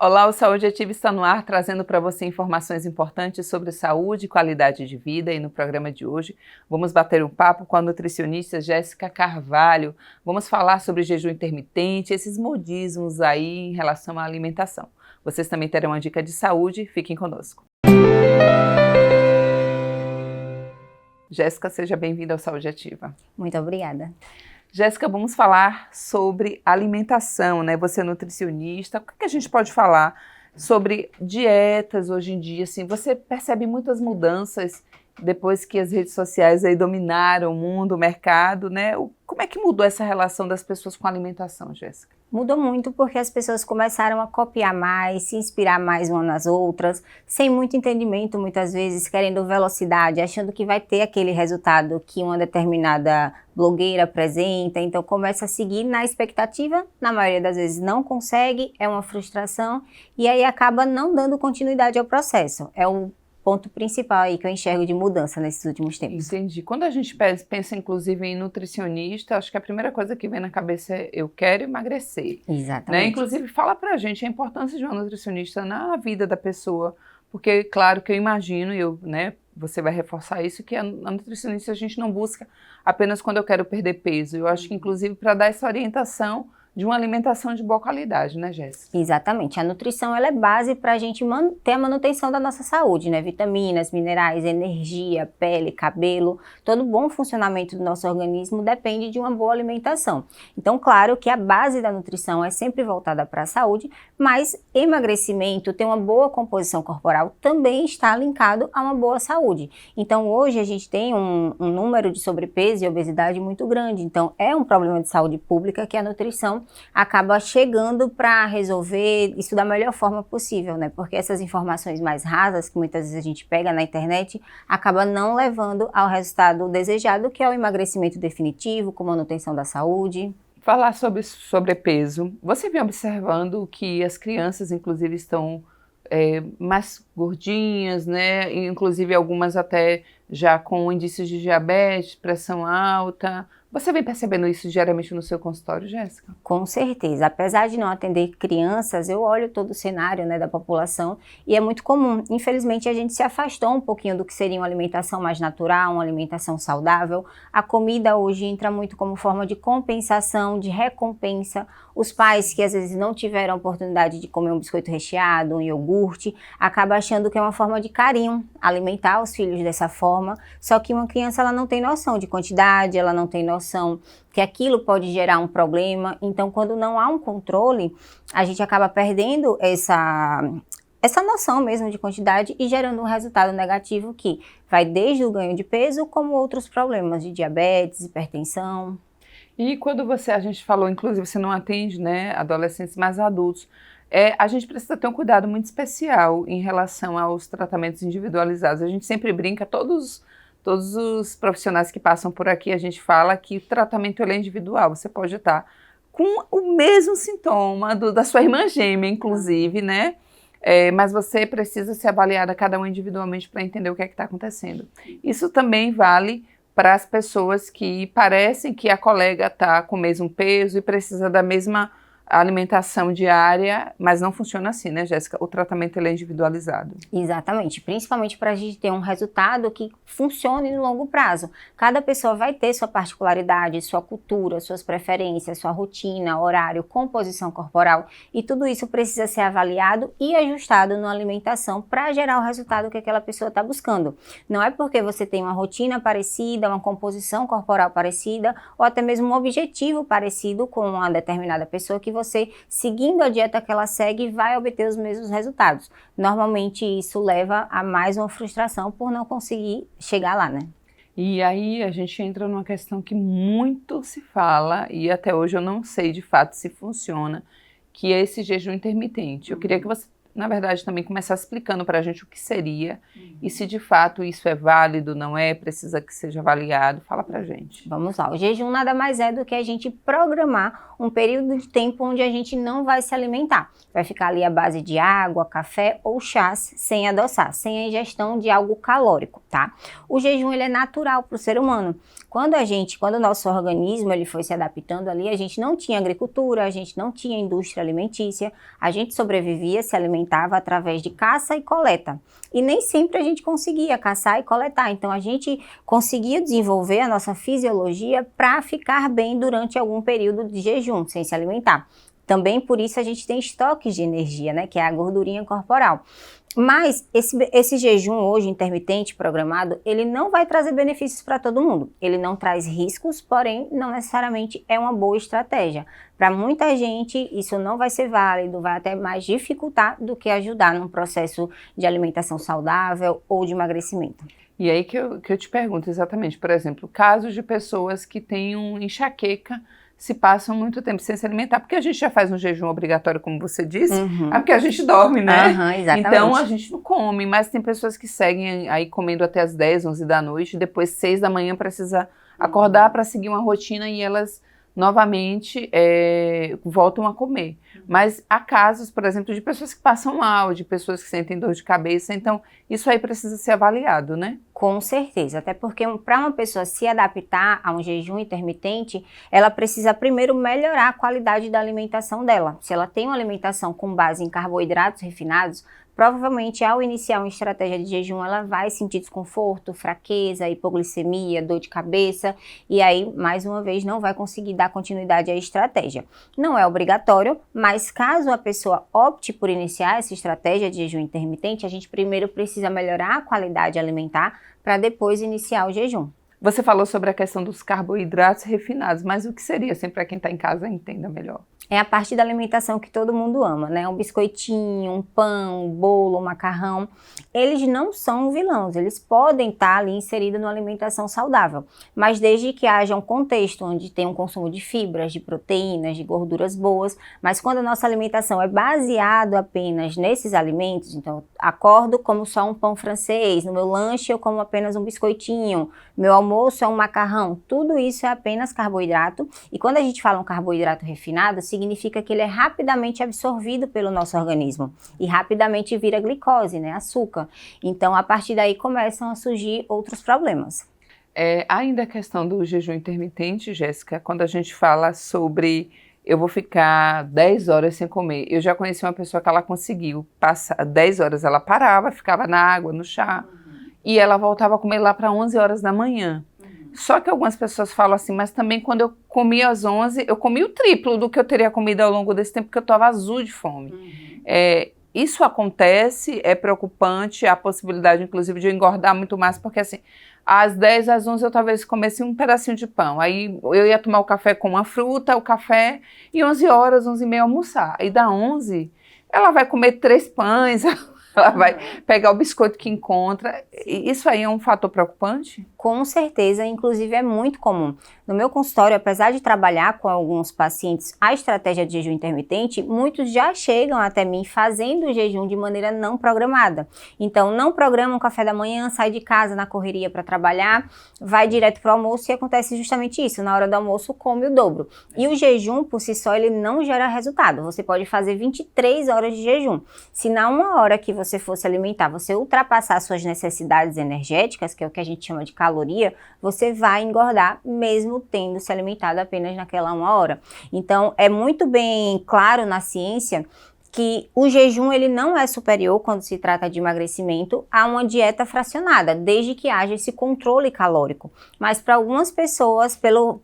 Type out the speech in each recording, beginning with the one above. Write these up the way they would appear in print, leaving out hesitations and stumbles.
Olá, o Saúde Ativa está no ar, trazendo para você informações importantes sobre saúde e qualidade de vida. E no programa de hoje vamos bater um papo com a nutricionista Jéssica Carvalho. Vamos falar sobre jejum intermitente, esses modismos aí em relação à alimentação. Vocês também terão uma dica de saúde, fiquem conosco. Jéssica, seja bem-vinda ao Saúde Ativa. Muito obrigada. Jéssica, vamos falar sobre alimentação, né? Você é nutricionista, o que a gente pode falar sobre dietas hoje em dia? Assim, você percebe muitas mudanças depois que as redes sociais aí dominaram o mundo, o mercado, né? Como é que mudou essa relação das pessoas com a alimentação, Jéssica? Mudou muito porque as pessoas começaram a copiar mais, se inspirar mais umas nas outras, sem muito entendimento, muitas vezes querendo velocidade, achando que vai ter aquele resultado que uma determinada blogueira apresenta, então começa a seguir na expectativa, na maioria das vezes não consegue, é uma frustração e aí acaba não dando continuidade ao processo. É o ponto principal aí que eu enxergo de mudança nesses últimos tempos. Entendi. Quando a gente pensa, inclusive, em nutricionista, acho que a primeira coisa que vem na cabeça é eu quero emagrecer. Exatamente. Né? Inclusive, fala pra gente a importância de uma nutricionista na vida da pessoa, porque, claro, que eu imagino, né, você vai reforçar isso, que a nutricionista a gente não busca apenas quando eu quero perder peso. Eu acho que, inclusive, para dar essa orientação de uma alimentação de boa qualidade, né, Jéssica? Exatamente. A nutrição ela é base para a gente ter a manutenção da nossa saúde, né? Vitaminas, minerais, energia, pele, cabelo, todo bom funcionamento do nosso organismo depende de uma boa alimentação. Então, claro que a base da nutrição é sempre voltada para a saúde, mas emagrecimento, ter uma boa composição corporal também está linkado a uma boa saúde. Então, hoje a gente tem um número de sobrepeso e obesidade muito grande. Então, é um problema de saúde pública que a nutrição acaba chegando para resolver isso da melhor forma possível, né? Porque essas informações mais rasas que muitas vezes a gente pega na internet acaba não levando ao resultado desejado, que é o emagrecimento definitivo, com manutenção da saúde. Falar sobre sobrepeso. Você vem observando que as crianças, inclusive, estão mais gordinhas, né? Inclusive algumas até já com indícios de diabetes, pressão alta. Você vem percebendo isso diariamente no seu consultório, Jéssica? Com certeza. Apesar de não atender crianças, eu olho todo o cenário, né, da população e é muito comum. Infelizmente, a gente se afastou um pouquinho do que seria uma alimentação mais natural, uma alimentação saudável. A comida hoje entra muito como forma de compensação, de recompensa. Os pais que às vezes não tiveram a oportunidade de comer um biscoito recheado, um iogurte, acabam achando que é uma forma de carinho alimentar os filhos dessa forma. Só que uma criança ela não tem noção de quantidade, ela não tem noção que aquilo pode gerar um problema. Então, quando não há um controle, a gente acaba perdendo essa noção mesmo de quantidade e gerando um resultado negativo que vai desde o ganho de peso, como outros problemas de diabetes, hipertensão. E quando a gente falou, inclusive, você não atende, né, adolescentes, mas adultos, a gente precisa ter um cuidado muito especial em relação aos tratamentos individualizados. A gente sempre brinca, todos os profissionais que passam por aqui, a gente fala que o tratamento ele é individual. Você pode estar com o mesmo sintoma da sua irmã gêmea, inclusive, né? Mas você precisa ser avaliada cada um individualmente para entender o que é que está acontecendo. Isso também vale para as pessoas que parecem que a colega está com o mesmo peso e precisa da mesma alimentação diária, mas não funciona assim, né, Jéssica? O tratamento ele é individualizado. Exatamente, principalmente para a gente ter um resultado que funcione no longo prazo. Cada pessoa vai ter sua particularidade, sua cultura, suas preferências, sua rotina, horário, composição corporal e tudo isso precisa ser avaliado e ajustado na alimentação para gerar o resultado que aquela pessoa está buscando. Não é porque você tem uma rotina parecida, uma composição corporal parecida ou até mesmo um objetivo parecido com uma determinada pessoa que você, seguindo a dieta que ela segue, vai obter os mesmos resultados. Normalmente isso leva a mais uma frustração por não conseguir chegar lá, né? E aí a gente entra numa questão que muito se fala, e até hoje eu não sei de fato se funciona, que é esse jejum intermitente. Eu queria que você na verdade, também começar explicando para a gente o que seria e se de fato isso é válido, não é, precisa que seja avaliado. Fala para a gente. Vamos lá, o jejum nada mais é do que a gente programar um período de tempo onde a gente não vai se alimentar. Vai ficar ali à base de água, café ou chás, sem adoçar, sem a ingestão de algo calórico, tá? O jejum, ele é natural para o ser humano. Quando o nosso organismo ele foi se adaptando ali, a gente não tinha agricultura, a gente não tinha indústria alimentícia, a gente sobrevivia, se alimentava através de caça e coleta. E nem sempre a gente conseguia caçar e coletar, então a gente conseguia desenvolver a nossa fisiologia para ficar bem durante algum período de jejum, sem se alimentar. Também por isso a gente tem estoques de energia, né, que é a gordurinha corporal. Mas esse jejum hoje intermitente programado, ele não vai trazer benefícios para todo mundo. Ele não traz riscos, porém não necessariamente é uma boa estratégia. Para muita gente isso não vai ser válido, vai até mais dificultar do que ajudar num processo de alimentação saudável ou de emagrecimento. E aí que eu te pergunto exatamente, por exemplo, casos de pessoas que têm enxaqueca, se passam muito tempo sem se alimentar, porque a gente já faz um jejum obrigatório, como você disse, é porque a gente dorme, né? Exatamente. Então a gente não come, mas tem pessoas que seguem aí comendo até as 10, 11 da noite, depois 6 da manhã precisa acordar para seguir uma rotina e elas novamente voltam a comer. Mas há casos, por exemplo, de pessoas que passam mal, de pessoas que sentem dor de cabeça, então isso aí precisa ser avaliado, né? Com certeza, até porque para uma pessoa se adaptar a um jejum intermitente, ela precisa primeiro melhorar a qualidade da alimentação dela. Se ela tem uma alimentação com base em carboidratos refinados, provavelmente ao iniciar uma estratégia de jejum, ela vai sentir desconforto, fraqueza, hipoglicemia, dor de cabeça e aí, mais uma vez, não vai conseguir dar continuidade à estratégia. Não é obrigatório, mas caso a pessoa opte por iniciar essa estratégia de jejum intermitente, a gente primeiro precisa melhorar a qualidade alimentar para depois iniciar o jejum. Você falou sobre a questão dos carboidratos refinados, mas o que seria, assim, para quem está em casa entenda melhor? É a parte da alimentação que todo mundo ama, né? Um biscoitinho, um pão, um bolo, um macarrão. Eles não são vilões, eles podem estar ali inseridos numa alimentação saudável. Mas desde que haja um contexto onde tem um consumo de fibras, de proteínas, de gorduras boas. Mas quando a nossa alimentação é baseada apenas nesses alimentos, então eu acordo como só um pão francês, no meu lanche eu como apenas um biscoitinho, meu almoço é um macarrão, tudo isso é apenas carboidrato. E quando a gente fala um carboidrato refinado, significa que ele é rapidamente absorvido pelo nosso organismo e rapidamente vira glicose, né, açúcar. Então, a partir daí começam a surgir outros problemas. Ainda a questão do jejum intermitente, Jéssica, quando a gente fala sobre eu vou ficar 10 horas sem comer, eu já conheci uma pessoa que ela conseguiu passar 10 horas, ela parava, ficava na água, no chá, e ela voltava a comer lá para 11 horas da manhã. Só que algumas pessoas falam assim, mas também quando eu comi às 11, eu comi o triplo do que eu teria comido ao longo desse tempo, porque eu estava azul de fome. Isso acontece, é preocupante, a possibilidade, inclusive, de eu engordar muito mais, porque assim, às 10, às 11 eu talvez comesse um pedacinho de pão, aí eu ia tomar o café com uma fruta, o café, e 11 horas, 11 e meia almoçar. Aí da 11, ela vai comer 3 pães, ela vai pegar o biscoito que encontra. Isso aí é um fator preocupante? Com certeza, inclusive é muito comum. No meu consultório, apesar de trabalhar com alguns pacientes a estratégia de jejum intermitente, muitos já chegam até mim fazendo o jejum de maneira não programada. Então, não programa um café da manhã, sai de casa na correria para trabalhar, vai direto para o almoço e acontece justamente isso. Na hora do almoço, come o dobro. E o jejum, por si só, ele não gera resultado. Você pode fazer 23 horas de jejum. Se na uma hora que você for se alimentar, você ultrapassar suas necessidades energéticas, que é o que a gente chama de caloria, você vai engordar mesmo tendo se alimentado apenas naquela uma hora. Então, é muito bem claro na ciência que o jejum ele não é superior quando se trata de emagrecimento a uma dieta fracionada, desde que haja esse controle calórico. Mas para algumas pessoas, pelo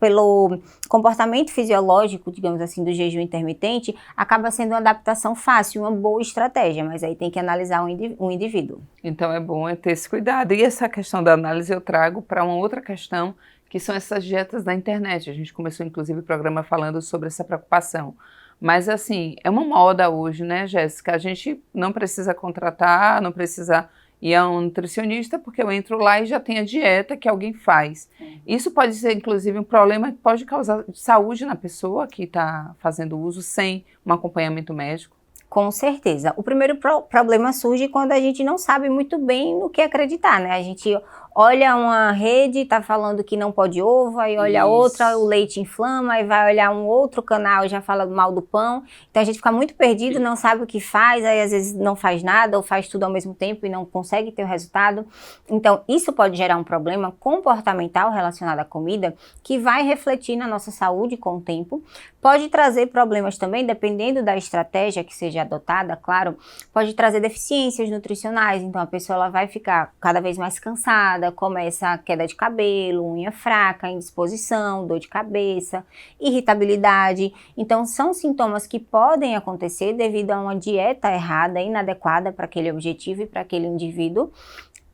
comportamento fisiológico, digamos assim, do jejum intermitente, acaba sendo uma adaptação fácil, uma boa estratégia, mas aí tem que analisar um indivíduo. Então é bom ter esse cuidado. E essa questão da análise eu trago para uma outra questão, que são essas dietas da internet. A gente começou inclusive o programa falando sobre essa preocupação. Mas assim, é uma moda hoje, né, Jéssica? A gente não precisa contratar, não precisa ir a um nutricionista, porque eu entro lá e já tem a dieta que alguém faz. Isso pode ser, inclusive, um problema que pode causar saúde na pessoa que está fazendo uso sem um acompanhamento médico. Com certeza. O primeiro problema surge quando a gente não sabe muito bem no que acreditar, né? A gente olha uma rede, tá falando que não pode ovo, aí olha outra, o leite inflama, aí vai olhar um outro canal e já fala mal do pão. Então a gente fica muito perdido, não sabe o que faz, aí às vezes não faz nada ou faz tudo ao mesmo tempo e não consegue ter o resultado. Então isso pode gerar um problema comportamental relacionado à comida que vai refletir na nossa saúde com o tempo. Pode trazer problemas também, dependendo da estratégia que seja adotada, claro, pode trazer deficiências nutricionais, então a pessoa ela vai ficar cada vez mais cansada, começa a queda de cabelo, unha fraca, indisposição, dor de cabeça, irritabilidade. Então são sintomas que podem acontecer devido a uma dieta errada, inadequada para aquele objetivo e para aquele indivíduo,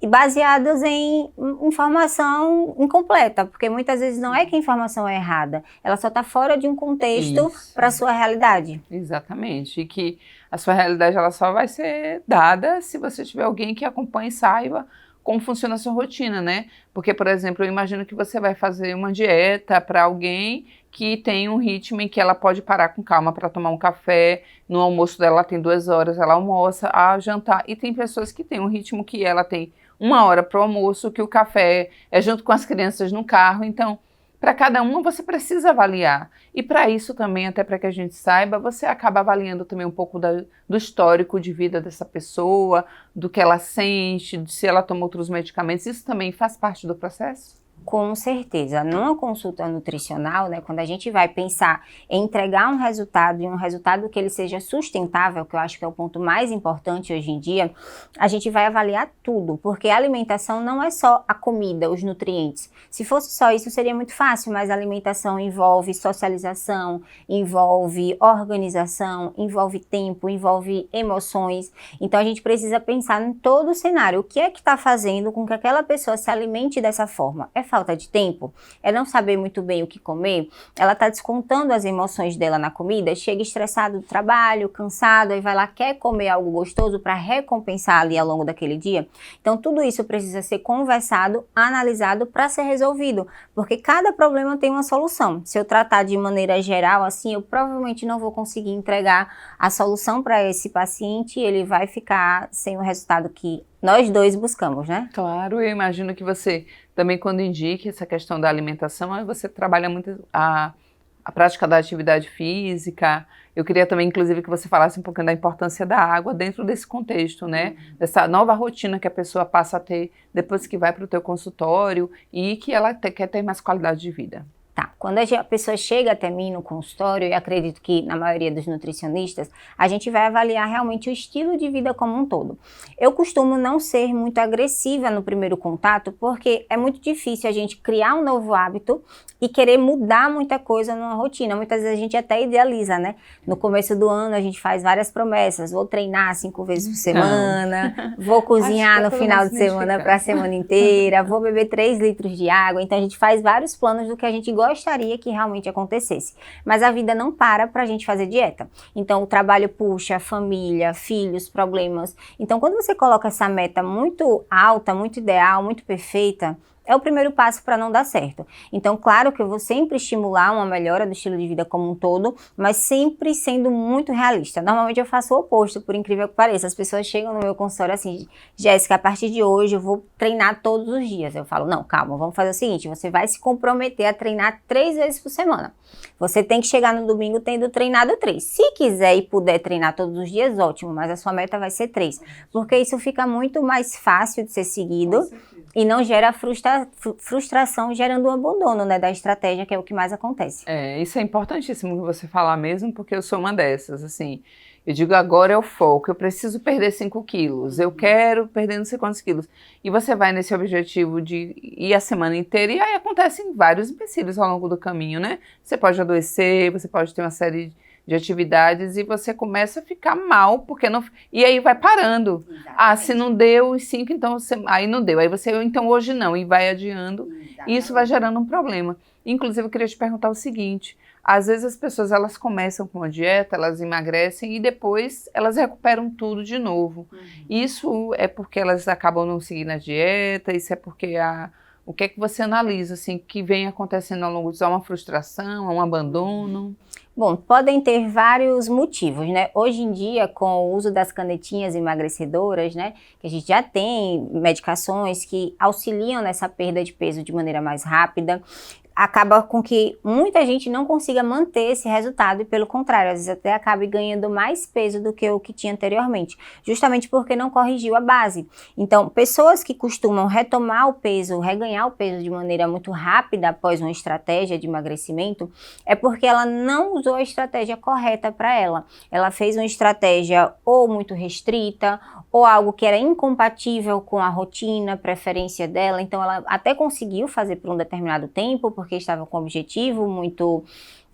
e baseadas em informação incompleta, porque muitas vezes não é que a informação é errada, ela só está fora de um contexto para a sua realidade. Exatamente, e que a sua realidade ela só vai ser dada se você tiver alguém que acompanhe e saiba como funciona a sua rotina, né? Porque, por exemplo, eu imagino que você vai fazer uma dieta para alguém que tem um ritmo em que ela pode parar com calma para tomar um café, no almoço dela tem 2 horas, ela almoça, a jantar, e tem pessoas que têm um ritmo que ela tem 1 hora para o almoço, que o café é junto com as crianças no carro. Então, para cada uma você precisa avaliar. E para isso também, até para que a gente saiba, você acaba avaliando também um pouco do histórico de vida dessa pessoa, do que ela sente, de se ela toma outros medicamentos. Isso também faz parte do processo? Com certeza. Numa consulta nutricional, né, quando a gente vai pensar em entregar um resultado e um resultado que ele seja sustentável, que eu acho que é o ponto mais importante hoje em dia, a gente vai avaliar tudo, porque a alimentação não é só a comida, os nutrientes. Se fosse só isso, seria muito fácil, mas a alimentação envolve socialização, envolve organização, envolve tempo, envolve emoções. Então a gente precisa pensar em todo o cenário. O que é que está fazendo com que aquela pessoa se alimente dessa forma? É falta de tempo? É não saber muito bem o que comer? Ela está descontando as emoções dela na comida? Chega estressado do trabalho, cansado, aí vai lá, quer comer algo gostoso para recompensar ali ao longo daquele dia? Então tudo isso precisa ser conversado, analisado para ser resolvido, porque cada problema tem uma solução. Se eu tratar de maneira geral assim, eu provavelmente não vou conseguir entregar a solução para esse paciente e ele vai ficar sem o resultado que nós dois buscamos, né? Claro, eu imagino que você também, quando indique essa questão da alimentação, aí você trabalha muito a prática da atividade física. Eu queria também, inclusive, que você falasse um pouquinho da importância da água dentro desse contexto, né? Dessa nova rotina que a pessoa passa a ter depois que vai para o teu consultório e que ela quer ter mais qualidade de vida. Tá, quando a pessoa chega até mim no consultório, e acredito que na maioria dos nutricionistas, a gente vai avaliar realmente o estilo de vida como um todo. Eu costumo não ser muito agressiva no primeiro contato, porque é muito difícil a gente criar um novo hábito e querer mudar muita coisa numa rotina. Muitas vezes a gente até idealiza, né? No começo do ano a gente faz várias promessas, vou treinar 5 vezes por semana, vou cozinhar no final de semana para a semana inteira, vou beber 3 litros de água. Então a gente faz vários planos do que a gente gostaria que realmente acontecesse. Mas a vida não para a gente fazer dieta. Então o trabalho puxa, família, filhos, problemas. Então quando você coloca essa meta muito alta, muito ideal, muito perfeita, é o primeiro passo para não dar certo. Então, claro que eu vou sempre estimular uma melhora do estilo de vida como um todo, mas sempre sendo muito realista. Normalmente eu faço o oposto, por incrível que pareça. As pessoas chegam no meu consultório assim, Jéssica, a partir de hoje eu vou treinar todos os dias. Eu falo, não, calma, vamos fazer o seguinte, você vai se comprometer a treinar 3 vezes por semana. Você tem que chegar no domingo tendo treinado 3. Se quiser e puder treinar todos os dias, ótimo, mas a sua meta vai ser 3. Porque isso fica muito mais fácil de ser seguido e não gera frustração, gerando um abandono, né, da estratégia, que é o que mais acontece. Isso é importantíssimo que você falar mesmo, porque eu sou uma dessas, assim, eu digo agora é o foco, eu preciso perder 5 quilos, eu quero perder não sei quantos quilos, e você vai nesse objetivo de ir a semana inteira, e aí acontecem vários empecilhos ao longo do caminho, né, você pode adoecer, você pode ter uma série de atividades e você começa a ficar mal, porque não, e aí vai parando. Exatamente. Se não deu os 5, então aí não deu. Aí você, então hoje não, e vai adiando. Exatamente. E isso vai gerando um problema. Inclusive, eu queria te perguntar o seguinte, às vezes as pessoas, elas começam com uma dieta, elas emagrecem e depois elas recuperam tudo de novo. Isso é porque elas acabam não seguindo a dieta, isso é porque o que é que você analisa, assim, que vem acontecendo ao longo do dia? Uma frustração, um abandono? Bom, podem ter vários motivos, né? Hoje em dia, com o uso das canetinhas emagrecedoras, né, que a gente já tem medicações que auxiliam nessa perda de peso de maneira mais rápida, acaba com que muita gente não consiga manter esse resultado e, pelo contrário, às vezes até acabe ganhando mais peso do que o que tinha anteriormente, justamente porque não corrigiu a base. Então, pessoas que costumam retomar o peso, reganhar o peso de maneira muito rápida após uma estratégia de emagrecimento, é porque ela não usou a estratégia correta para ela. Ela fez uma estratégia ou muito restrita, ou algo que era incompatível com a rotina, preferência dela, então ela até conseguiu fazer por um determinado tempo, porque estava com um objetivo muito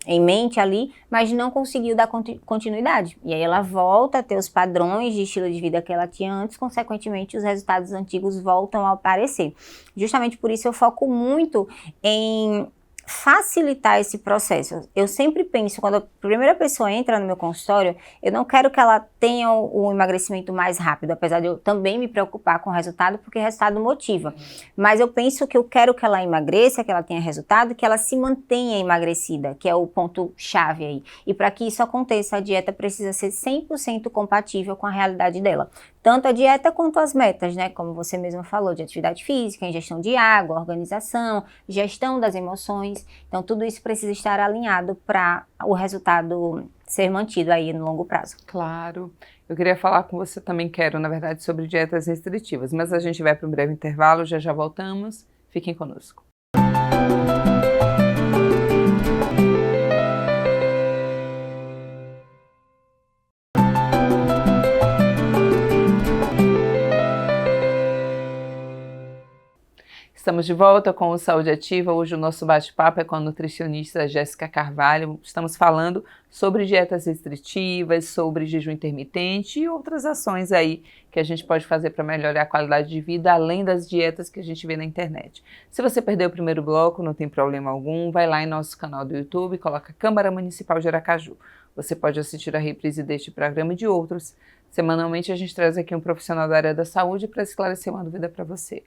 em mente ali, mas não conseguiu dar continuidade. E aí ela volta a ter os padrões de estilo de vida que ela tinha antes, consequentemente os resultados antigos voltam a aparecer. Justamente por isso eu foco muito em facilitar esse processo. Eu sempre penso, quando a primeira pessoa entra no meu consultório, eu não quero que ela tenha o emagrecimento mais rápido, apesar de eu também me preocupar com o resultado, porque o resultado motiva. Mas eu penso que eu quero que ela emagreça, que ela tenha resultado, que ela se mantenha emagrecida, que é o ponto-chave aí. E para que isso aconteça, a dieta precisa ser 100% compatível com a realidade dela. Tanto a dieta quanto as metas, né? Como você mesmo falou, de atividade física, ingestão de água, organização, gestão das emoções. Então, tudo isso precisa estar alinhado para o resultado ser mantido aí no longo prazo. Claro. Eu queria falar com você também, na verdade, sobre dietas restritivas, mas a gente vai para um breve intervalo, já voltamos. Fiquem conosco. Estamos de volta com o Saúde Ativa. Hoje o nosso bate-papo é com a nutricionista Jéssica Carvalho. Estamos falando sobre dietas restritivas, sobre jejum intermitente e outras ações aí que a gente pode fazer para melhorar a qualidade de vida, além das dietas que a gente vê na internet. Se você perdeu o primeiro bloco, não tem problema algum, vai lá em nosso canal do YouTube e coloca Câmara Municipal de Aracaju. Você pode assistir a reprise deste programa e de outros. Semanalmente a gente traz aqui um profissional da área da saúde para esclarecer uma dúvida para você.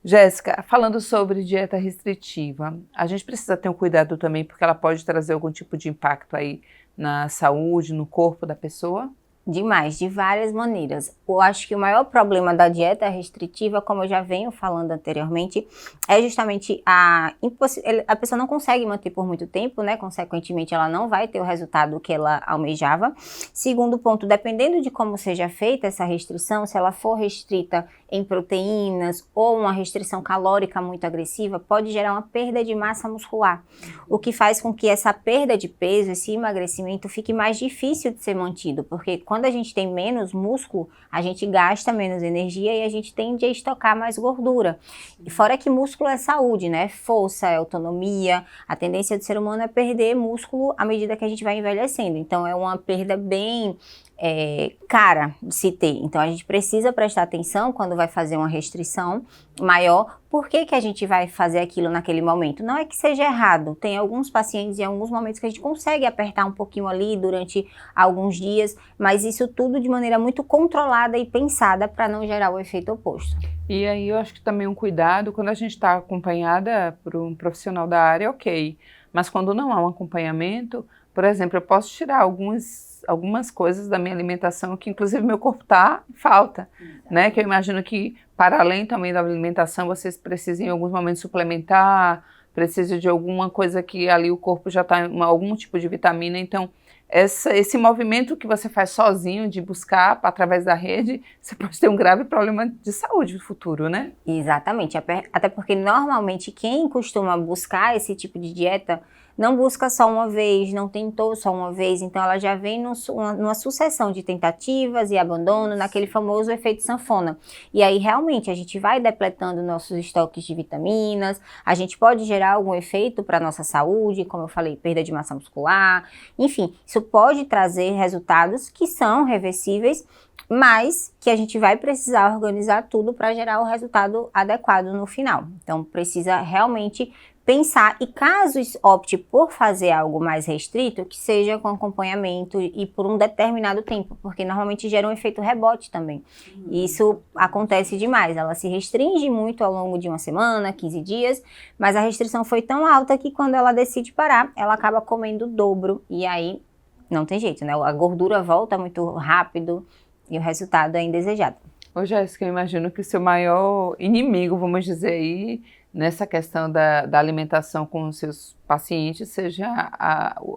Jéssica, falando sobre dieta restritiva, a gente precisa ter um cuidado também porque ela pode trazer algum tipo de impacto aí na saúde, no corpo da pessoa? Demais, de várias maneiras. Eu acho que o maior problema da dieta restritiva, como eu já venho falando anteriormente, é justamente a pessoa não consegue manter por muito tempo, né? Consequentemente, ela não vai ter o resultado que ela almejava. Segundo ponto, dependendo de como seja feita essa restrição, se ela for restrita em proteínas ou uma restrição calórica muito agressiva, pode gerar uma perda de massa muscular, o que faz com que essa perda de peso, esse emagrecimento fique mais difícil de ser mantido, porque quando a gente tem menos músculo, a gente gasta menos energia e a gente tende a estocar mais gordura. E fora que músculo é saúde, né? Força, é autonomia. A tendência do ser humano é perder músculo à medida que a gente vai envelhecendo. Então é uma perda bem cara de se ter. Então a gente precisa prestar atenção quando vai fazer uma restrição maior. Por que que a gente vai fazer aquilo naquele momento? Não é que seja errado. Tem alguns pacientes em alguns momentos que a gente consegue apertar um pouquinho ali durante alguns dias, mas isso tudo de maneira muito controlada e pensada para não gerar o efeito oposto. E aí eu acho que também um cuidado, quando a gente está acompanhada por um profissional da área, ok. Mas quando não há um acompanhamento, por exemplo, eu posso tirar algumas coisas da minha alimentação que inclusive meu corpo está em falta, né? Que eu imagino que para além também da alimentação vocês precisem em alguns momentos suplementar, precisam de alguma coisa que ali o corpo já está em algum tipo de vitamina, então esse movimento que você faz sozinho de buscar através da rede, você pode ter um grave problema de saúde no futuro, né? Exatamente, até porque normalmente quem costuma buscar esse tipo de dieta não busca só uma vez, não tentou só uma vez, então ela já vem numa sucessão de tentativas e abandono, naquele famoso efeito sanfona. E aí realmente a gente vai depletando nossos estoques de vitaminas, a gente pode gerar algum efeito para a nossa saúde, como eu falei, perda de massa muscular, enfim, isso pode trazer resultados que são reversíveis, mas que a gente vai precisar organizar tudo para gerar o resultado adequado no final. Então precisa realmente pensar, e caso opte por fazer algo mais restrito, que seja com acompanhamento e por um determinado tempo, porque normalmente gera um efeito rebote também. E isso acontece demais, ela se restringe muito ao longo de uma semana, 15 dias, mas a restrição foi tão alta que quando ela decide parar, ela acaba comendo o dobro, e aí não tem jeito, né? A gordura volta muito rápido e o resultado é indesejado. Ô Jéssica, eu imagino que o seu maior inimigo, vamos dizer aí, nessa questão da alimentação com os seus pacientes, seja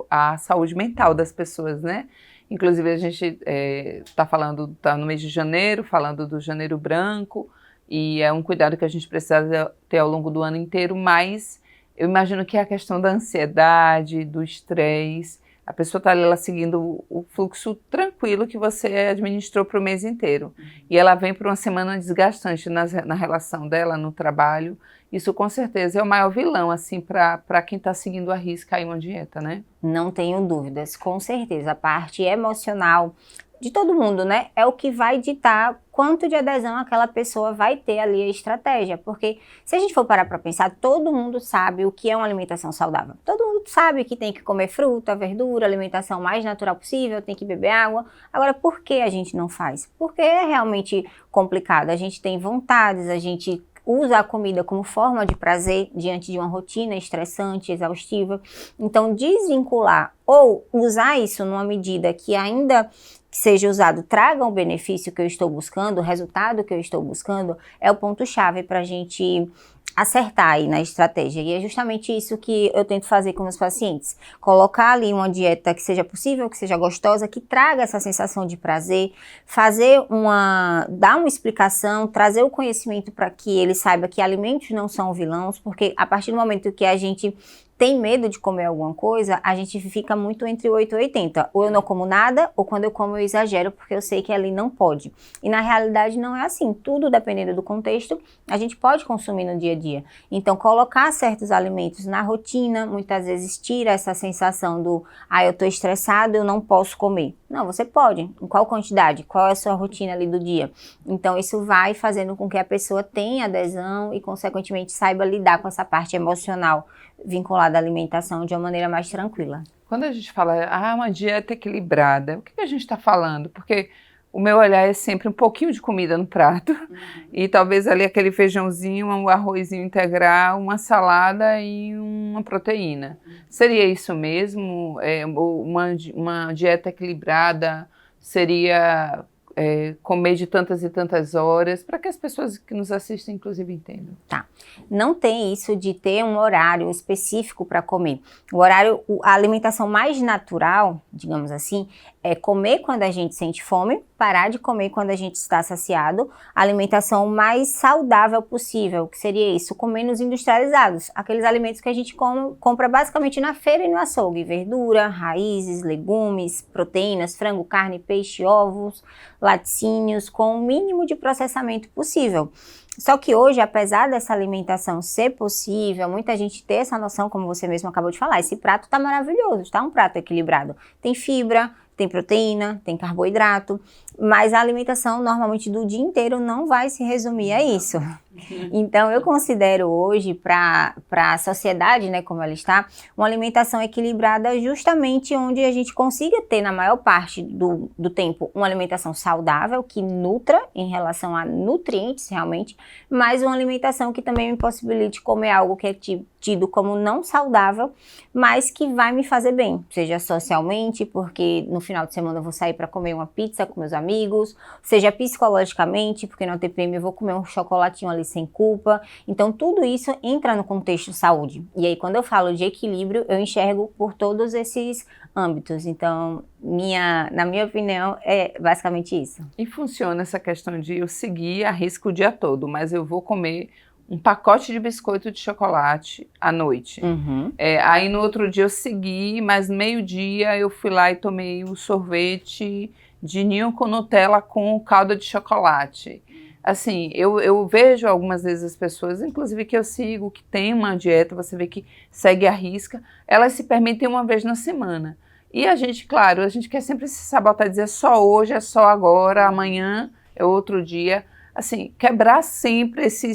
a saúde mental das pessoas, né? Inclusive a gente tá no mês de janeiro, falando do janeiro branco, e é um cuidado que a gente precisa ter ao longo do ano inteiro, mas eu imagino que é a questão da ansiedade, do estresse. A pessoa está ali ela seguindo o fluxo tranquilo que você administrou para o mês inteiro. E ela vem para uma semana desgastante na relação dela, no trabalho. Isso com certeza é o maior vilão, assim, para quem está seguindo à risca aí uma dieta, né? Não tenho dúvidas, com certeza. A parte emocional de todo mundo, né? É o que vai ditar quanto de adesão aquela pessoa vai ter ali a estratégia. Porque se a gente for parar para pensar, todo mundo sabe o que é uma alimentação saudável. Todo mundo sabe que tem que comer fruta, verdura, alimentação mais natural possível, tem que beber água. Agora, por que a gente não faz? Porque é realmente complicado. A gente tem vontades, a gente usa a comida como forma de prazer diante de uma rotina estressante, exaustiva. Então, desvincular ou usar isso numa medida que ainda que seja usado traga o benefício que eu estou buscando, o resultado que eu estou buscando, é o ponto-chave para a gente acertar aí na estratégia. E é justamente isso que eu tento fazer com meus pacientes. Colocar ali uma dieta que seja possível, que seja gostosa, que traga essa sensação de prazer, dar uma explicação, trazer o conhecimento para que ele saiba que alimentos não são vilões, porque a partir do momento que a gente tem medo de comer alguma coisa, a gente fica muito entre 8 e 80. Ou eu não como nada, ou quando eu como eu exagero, porque eu sei que ali não pode. E na realidade não é assim. Tudo dependendo do contexto, a gente pode consumir no dia a dia. Então, colocar certos alimentos na rotina, muitas vezes tira essa sensação do, eu tô estressado, eu não posso comer. Não, você pode. Em qual quantidade? Qual é a sua rotina ali do dia? Então, isso vai fazendo com que a pessoa tenha adesão e, consequentemente, saiba lidar com essa parte emocional vinculada à alimentação de uma maneira mais tranquila. Quando a gente fala, uma dieta equilibrada, o que a gente está falando? Porque o meu olhar é sempre um pouquinho de comida no prato, e talvez ali aquele feijãozinho, um arrozinho integral, uma salada e uma proteína. Seria isso mesmo? Uma dieta equilibrada seria comer de tantas e tantas horas, para que as pessoas que nos assistem, inclusive, entendam. Tá. Não tem isso de ter um horário específico para comer. A alimentação mais natural, digamos assim, é comer quando a gente sente fome, parar de comer quando a gente está saciado, a alimentação mais saudável possível, que seria isso, com menos industrializados, aqueles alimentos que a gente compra basicamente na feira e no açougue, verdura, raízes, legumes, proteínas, frango, carne, peixe, ovos, laticínios, com o mínimo de processamento possível. Só que hoje, apesar dessa alimentação ser possível, muita gente ter essa noção, como você mesmo acabou de falar, esse prato tá maravilhoso, tá um prato equilibrado. Tem fibra, tem proteína, tem carboidrato, mas a alimentação normalmente do dia inteiro não vai se resumir a isso. Então eu considero hoje para a sociedade, né, como ela está, uma alimentação equilibrada justamente onde a gente consiga ter na maior parte do tempo uma alimentação saudável, que nutra em relação a nutrientes realmente, mas uma alimentação que também me possibilite comer algo que é tido como não saudável, mas que vai me fazer bem, seja socialmente, porque no final de semana eu vou sair para comer uma pizza com meus amigos, seja psicologicamente, porque no TPM eu vou comer um chocolatinho ali sem culpa. Então tudo isso entra no contexto saúde. E aí quando eu falo de equilíbrio, eu enxergo por todos esses âmbitos. Então, na minha opinião, é basicamente isso. E funciona essa questão de eu seguir a risca o dia todo, mas eu vou comer um pacote de biscoito de chocolate à noite. Aí no outro dia eu segui, mas meio-dia eu fui lá e tomei o sorvete de ninho com Nutella com calda de chocolate. Assim, eu vejo algumas vezes as pessoas, inclusive que eu sigo, que tem uma dieta, você vê que segue a risca, elas se permitem uma vez na semana. E a gente, claro, quer sempre se sabotar, dizer só hoje, é só agora, amanhã é outro dia. assim, quebrar sempre esse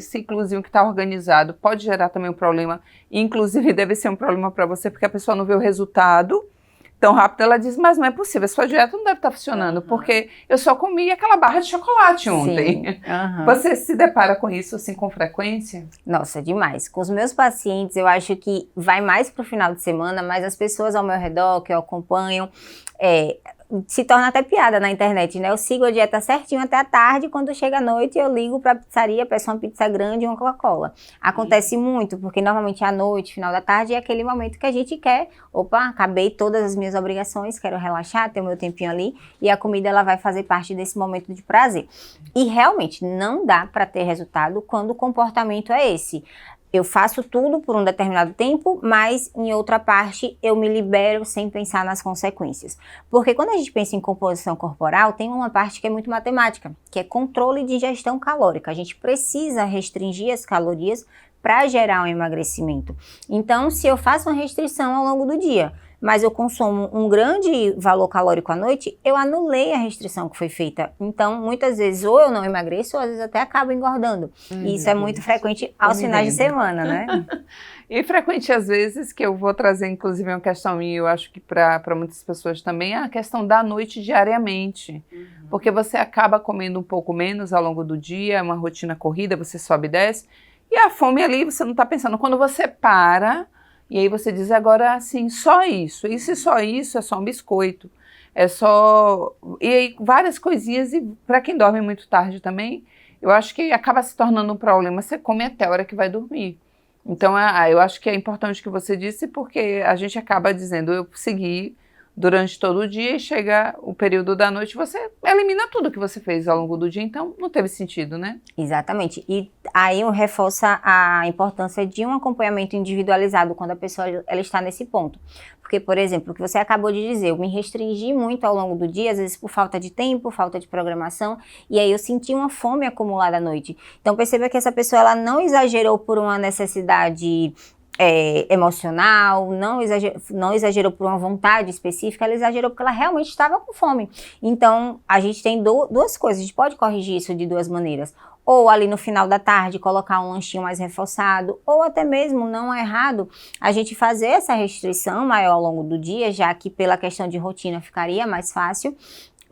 ciclozinho que está organizado pode gerar também um problema, inclusive deve ser um problema para você, porque a pessoa não vê o resultado tão rápido, ela diz, mas não é possível, a sua dieta não deve estar funcionando, porque eu só comi aquela barra de chocolate ontem. Sim. Você se depara com isso assim com frequência? Nossa, demais. Com os meus pacientes, eu acho que vai mais pro final de semana, mas as pessoas ao meu redor que eu acompanho, se torna até piada na internet, né? Eu sigo a dieta certinho até a tarde, quando chega a noite eu ligo pra pizzaria, peço uma pizza grande e uma Coca-Cola. Acontece muito, porque normalmente à noite, final da tarde, é aquele momento que a gente quer, opa, acabei todas as minhas obrigações, quero relaxar, ter o meu tempinho ali, e a comida ela vai fazer parte desse momento de prazer. E realmente não dá pra ter resultado quando o comportamento é esse. Eu faço tudo por um determinado tempo, mas em outra parte eu me libero sem pensar nas consequências. Porque quando a gente pensa em composição corporal, tem uma parte que é muito matemática, que é controle de ingestão calórica. A gente precisa restringir as calorias para gerar um emagrecimento. Então, se eu faço uma restrição ao longo do dia, mas eu consumo um grande valor calórico à noite, eu anulei a restrição que foi feita. Então, muitas vezes, ou eu não emagreço, ou às vezes até acabo engordando. E isso é muito frequente aos finais de semana, né? E frequente às vezes, que eu vou trazer inclusive uma questão minha, eu acho que para muitas pessoas também, é a questão da noite diariamente. Porque você acaba comendo um pouco menos ao longo do dia, é uma rotina corrida, você sobe e desce, e a fome ali, você não está pensando. Quando você para... E aí você diz agora assim, só isso. E se só isso, é só um biscoito. É só... E aí várias coisinhas, e para quem dorme muito tarde também, eu acho que acaba se tornando um problema. Você come até a hora que vai dormir. Então eu acho que é importante o que você disse, porque a gente acaba dizendo, eu segui durante todo o dia e chega o período da noite, você elimina tudo que você fez ao longo do dia, então não teve sentido, né? Exatamente. E aí reforça a importância de um acompanhamento individualizado quando a pessoa ela está nesse ponto. Porque, por exemplo, o que você acabou de dizer, eu me restringi muito ao longo do dia, às vezes por falta de tempo, falta de programação, e aí eu senti uma fome acumulada à noite. Então perceba que essa pessoa ela não exagerou por uma necessidade emocional, não exagerou por uma vontade específica, ela exagerou porque ela realmente estava com fome. Então, a gente tem duas coisas, a gente pode corrigir isso de duas maneiras. Ou ali no final da tarde colocar um lanchinho mais reforçado, ou até mesmo, não é errado, a gente fazer essa restrição maior ao longo do dia, já que pela questão de rotina ficaria mais fácil,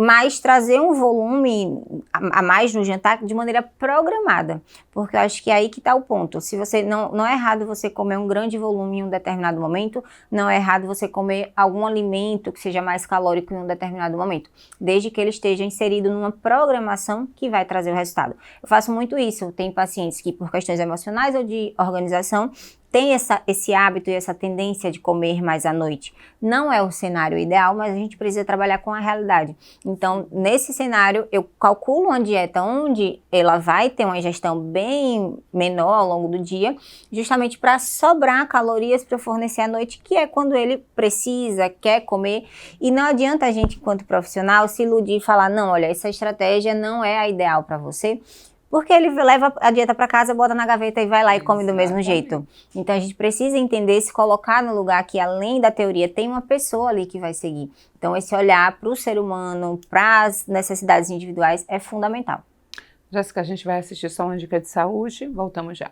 mas trazer um volume a mais no jantar de maneira programada, porque eu acho que é aí que está o ponto. Se você não é errado você comer um grande volume em um determinado momento, não é errado você comer algum alimento que seja mais calórico em um determinado momento, desde que ele esteja inserido numa programação que vai trazer o resultado. Eu faço muito isso, tem pacientes que por questões emocionais ou de organização, tem esse hábito e essa tendência de comer mais à noite. Não é o cenário ideal, mas a gente precisa trabalhar com a realidade. Então, nesse cenário, eu calculo uma dieta onde ela vai ter uma ingestão bem menor ao longo do dia, justamente para sobrar calorias para fornecer à noite, que é quando ele precisa, quer comer. E não adianta a gente, enquanto profissional, se iludir e falar, não, olha, essa estratégia não é a ideal para você, porque ele leva a dieta para casa, bota na gaveta e vai lá e come do mesmo jeito. Então a gente precisa entender, se colocar no lugar que além da teoria tem uma pessoa ali que vai seguir. Então esse olhar para o ser humano, para as necessidades individuais é fundamental. Jéssica, a gente vai assistir só uma dica de saúde, voltamos já.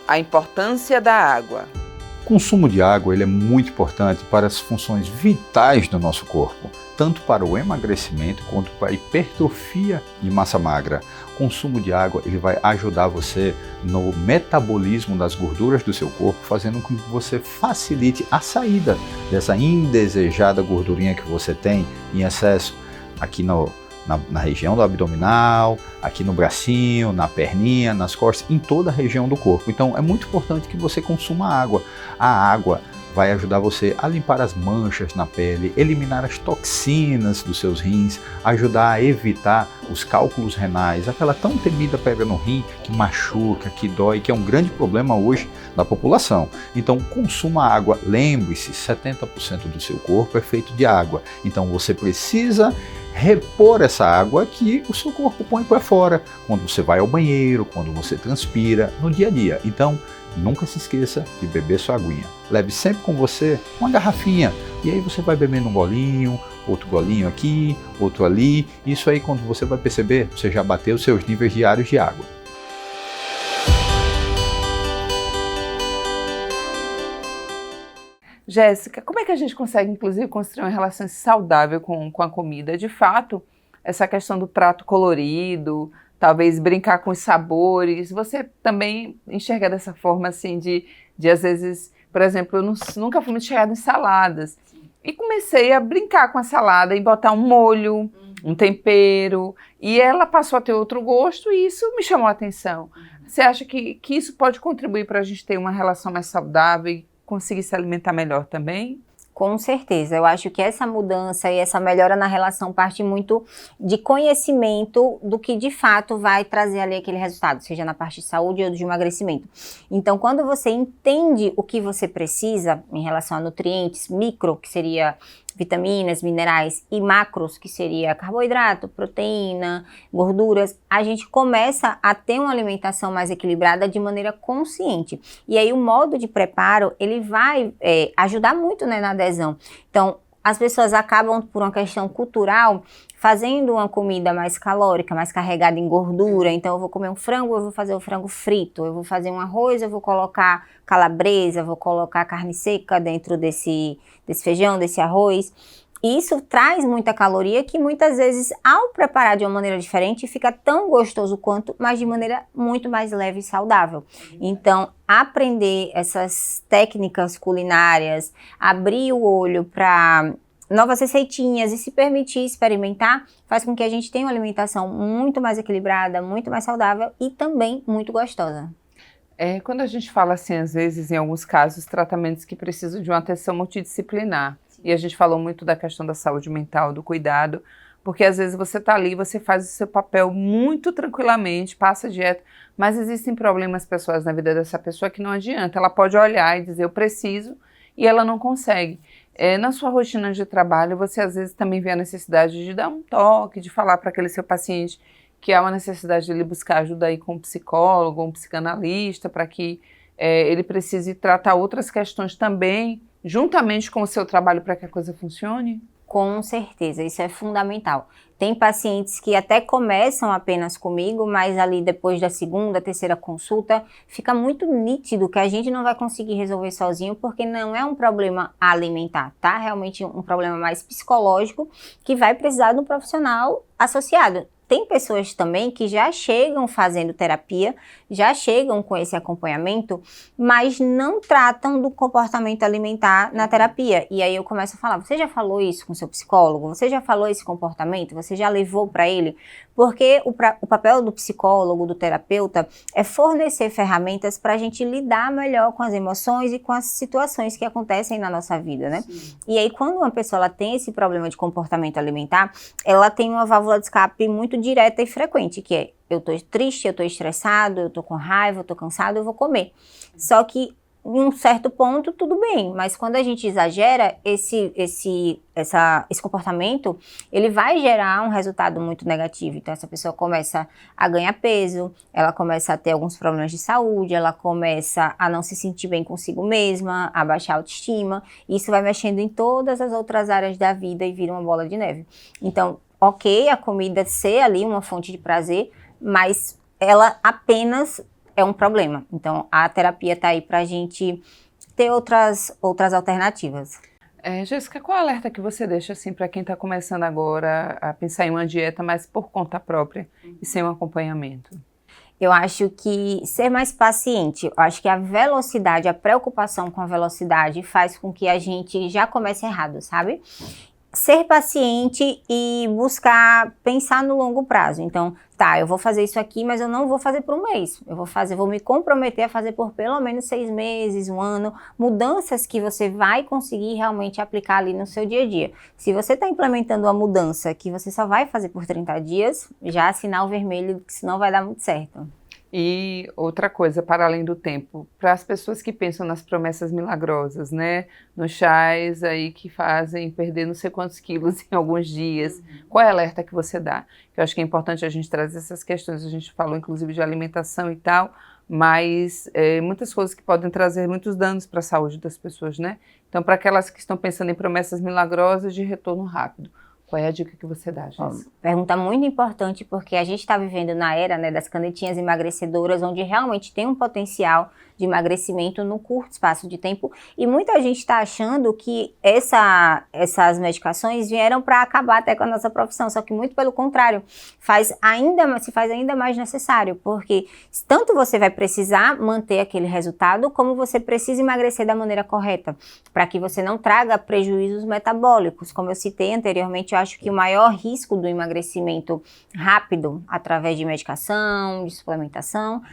A importância da água. O consumo de água ele é muito importante para as funções vitais do nosso corpo, tanto para o emagrecimento quanto para a hipertrofia de massa magra. O consumo de água ele vai ajudar você no metabolismo das gorduras do seu corpo, fazendo com que você facilite a saída dessa indesejada gordurinha que você tem em excesso aqui na região do abdominal, aqui no bracinho, na perninha, nas costas, em toda a região do corpo. Então é muito importante que você consuma água. A água vai ajudar você a limpar as manchas na pele, eliminar as toxinas dos seus rins, ajudar a evitar os cálculos renais, aquela tão temida pedra no rim que machuca, que dói, que é um grande problema hoje da população. Então consuma água, lembre-se, 70% do seu corpo é feito de água, então você precisa repor essa água que o seu corpo põe para fora, quando você vai ao banheiro, quando você transpira, no dia a dia. Então, nunca se esqueça de beber sua aguinha. Leve sempre com você uma garrafinha, e aí você vai bebendo um golinho, outro golinho aqui, outro ali. Isso aí, quando você vai perceber, você já bateu os seus níveis diários de água. Jéssica, como é que a gente consegue, inclusive, construir uma relação saudável com a comida? De fato, essa questão do prato colorido, talvez brincar com os sabores, você também enxerga dessa forma, assim, de às vezes, por exemplo, eu nunca fui muito chegada em saladas, e comecei a brincar com a salada e botar um molho, um tempero, e ela passou a ter outro gosto e isso me chamou a atenção. Você acha que isso pode contribuir para a gente ter uma relação mais saudável e conseguir se alimentar melhor também? Com certeza, eu acho que essa mudança e essa melhora na relação parte muito de conhecimento do que de fato vai trazer ali aquele resultado, seja na parte de saúde ou de emagrecimento. Então, quando você entende o que você precisa em relação a nutrientes, micro, que seria vitaminas, minerais, e macros, que seria carboidrato, proteína, gorduras, a gente começa a ter uma alimentação mais equilibrada de maneira consciente. E aí o modo de preparo, ele vai ajudar muito, né, na adesão. Então, as pessoas acabam, por uma questão cultural, fazendo uma comida mais calórica, mais carregada em gordura. Então, eu vou comer um frango, eu vou fazer o frango frito. Eu vou fazer um arroz, eu vou colocar calabresa, vou colocar carne seca dentro desse feijão, desse arroz. E isso traz muita caloria que muitas vezes, ao preparar de uma maneira diferente, fica tão gostoso quanto, mas de maneira muito mais leve e saudável. Então, aprender essas técnicas culinárias, abrir o olho para novas receitinhas e se permitir experimentar, faz com que a gente tenha uma alimentação muito mais equilibrada, muito mais saudável e também muito gostosa. Quando a gente fala assim, às vezes, em alguns casos, tratamentos que precisam de uma atenção multidisciplinar, e a gente falou muito da questão da saúde mental, do cuidado, porque às vezes você está ali, você faz o seu papel muito tranquilamente, passa a dieta, mas existem problemas pessoais na vida dessa pessoa que não adianta, ela pode olhar e dizer eu preciso, e ela não consegue. Na sua rotina de trabalho, você às vezes também vê a necessidade de dar um toque, de falar para aquele seu paciente que há uma necessidade de ele buscar ajuda aí com um psicólogo, um psicanalista, para que ele precise tratar outras questões também, juntamente com o seu trabalho, para que a coisa funcione? Com certeza, isso é fundamental. Tem pacientes que até começam apenas comigo, mas ali depois da segunda, terceira consulta, fica muito nítido que a gente não vai conseguir resolver sozinho, porque não é um problema alimentar, tá? Realmente um problema mais psicológico que vai precisar de um profissional associado. Tem pessoas também que já chegam fazendo terapia, já chegam com esse acompanhamento, mas não tratam do comportamento alimentar na terapia. E aí eu começo a falar, você já falou isso com seu psicólogo? Você já falou esse comportamento? Você já levou para ele? Porque o papel do psicólogo, do terapeuta, é fornecer ferramentas para a gente lidar melhor com as emoções e com as situações que acontecem na nossa vida, né? Sim. E aí quando uma pessoa ela tem esse problema de comportamento alimentar, ela tem uma válvula de escape muito direta e frequente, que é, eu tô triste, eu tô estressado, eu tô com raiva, eu tô cansado, eu vou comer. Só que em um certo ponto tudo bem, mas quando a gente exagera, esse comportamento, ele vai gerar um resultado muito negativo. Então essa pessoa começa a ganhar peso, ela começa a ter alguns problemas de saúde, ela começa a não se sentir bem consigo mesma, a baixar a autoestima, e isso vai mexendo em todas as outras áreas da vida e vira uma bola de neve. Então, ok, a comida ser ali uma fonte de prazer, mas ela apenas é um problema. Então, a terapia está aí para a gente ter outras alternativas. Jéssica, qual alerta que você deixa assim, para quem está começando agora a pensar em uma dieta, mas por conta própria e sem um acompanhamento? Eu acho que ser mais paciente, eu acho que a velocidade, a preocupação com a velocidade faz com que a gente já comece errado, sabe? Ser paciente e buscar pensar no longo prazo. Então, tá, eu vou fazer isso aqui, mas eu não vou fazer por um mês. Vou me comprometer a fazer por pelo menos 6 meses, 1 ano, mudanças que você vai conseguir realmente aplicar ali no seu dia a dia. Se você está implementando uma mudança que você só vai fazer por 30 dias, já sinal vermelho, que senão vai dar muito certo. E outra coisa, para além do tempo, para as pessoas que pensam nas promessas milagrosas, né? Nos chás aí que fazem perder não sei quantos quilos em alguns dias. Qual é a alerta que você dá? Eu acho que é importante a gente trazer essas questões, a gente falou inclusive de alimentação e tal, mas muitas coisas que podem trazer muitos danos para a saúde das pessoas, né? Então, para aquelas que estão pensando em promessas milagrosas de retorno rápido, qual é a dica que você dá, Jéssica? Pergunta muito importante, porque a gente está vivendo na era, né, das canetinhas emagrecedoras, onde realmente tem um potencial de emagrecimento no curto espaço de tempo, e muita gente está achando que essas medicações vieram para acabar até com a nossa profissão, só que muito pelo contrário, se faz ainda mais necessário, porque tanto você vai precisar manter aquele resultado, como você precisa emagrecer da maneira correta, para que você não traga prejuízos metabólicos. Como eu citei anteriormente, eu acho que o maior risco do emagrecimento rápido, através de medicação, de suplementação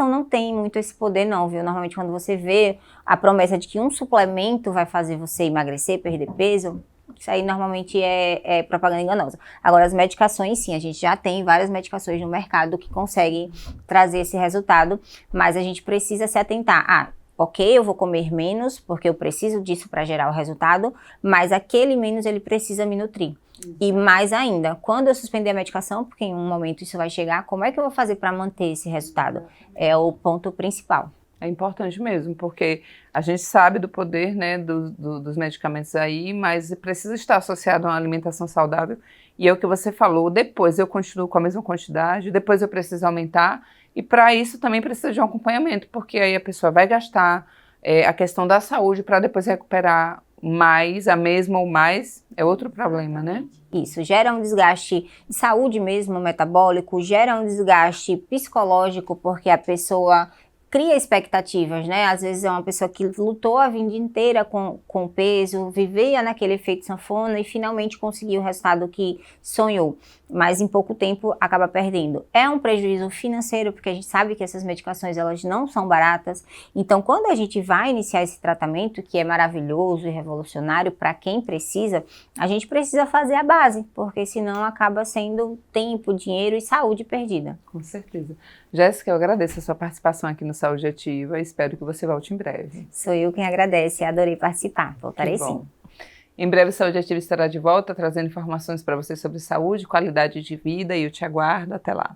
não tem muito esse poder não, viu? Normalmente quando você vê a promessa de que um suplemento vai fazer você emagrecer, perder peso, isso aí normalmente é propaganda enganosa. Agora as medicações sim, a gente já tem várias medicações no mercado que conseguem trazer esse resultado, mas a gente precisa se atentar. Ok, eu vou comer menos porque eu preciso disso para gerar o resultado, mas aquele menos ele precisa me nutrir. E mais ainda, quando eu suspender a medicação, porque em um momento isso vai chegar, como é que eu vou fazer para manter esse resultado? É o ponto principal. É importante mesmo, porque a gente sabe do poder, né, dos medicamentos aí, mas precisa estar associado a uma alimentação saudável. E é o que você falou, depois eu continuo com a mesma quantidade, depois eu preciso aumentar, e para isso também precisa de um acompanhamento, porque aí a pessoa vai gastar a questão da saúde para depois recuperar mais, a mesma ou mais, é outro problema, né? Isso, gera um desgaste de saúde mesmo, metabólico, gera um desgaste psicológico, porque a pessoa cria expectativas, né? Às vezes é uma pessoa que lutou a vida inteira com peso, vivia naquele efeito sanfona e finalmente conseguiu o resultado que sonhou, mas em pouco tempo acaba perdendo. É um prejuízo financeiro, porque a gente sabe que essas medicações elas não são baratas, então quando a gente vai iniciar esse tratamento, que é maravilhoso e revolucionário para quem precisa, a gente precisa fazer a base, porque senão acaba sendo tempo, dinheiro e saúde perdida. Com certeza. Jéssica, eu agradeço a sua participação aqui no Saúde Ativa e espero que você volte em breve. Sou eu quem agradece, adorei participar, voltarei sim. Em breve o Saúde Ativa estará de volta, trazendo informações para você sobre saúde, qualidade de vida e eu te aguardo. Até lá.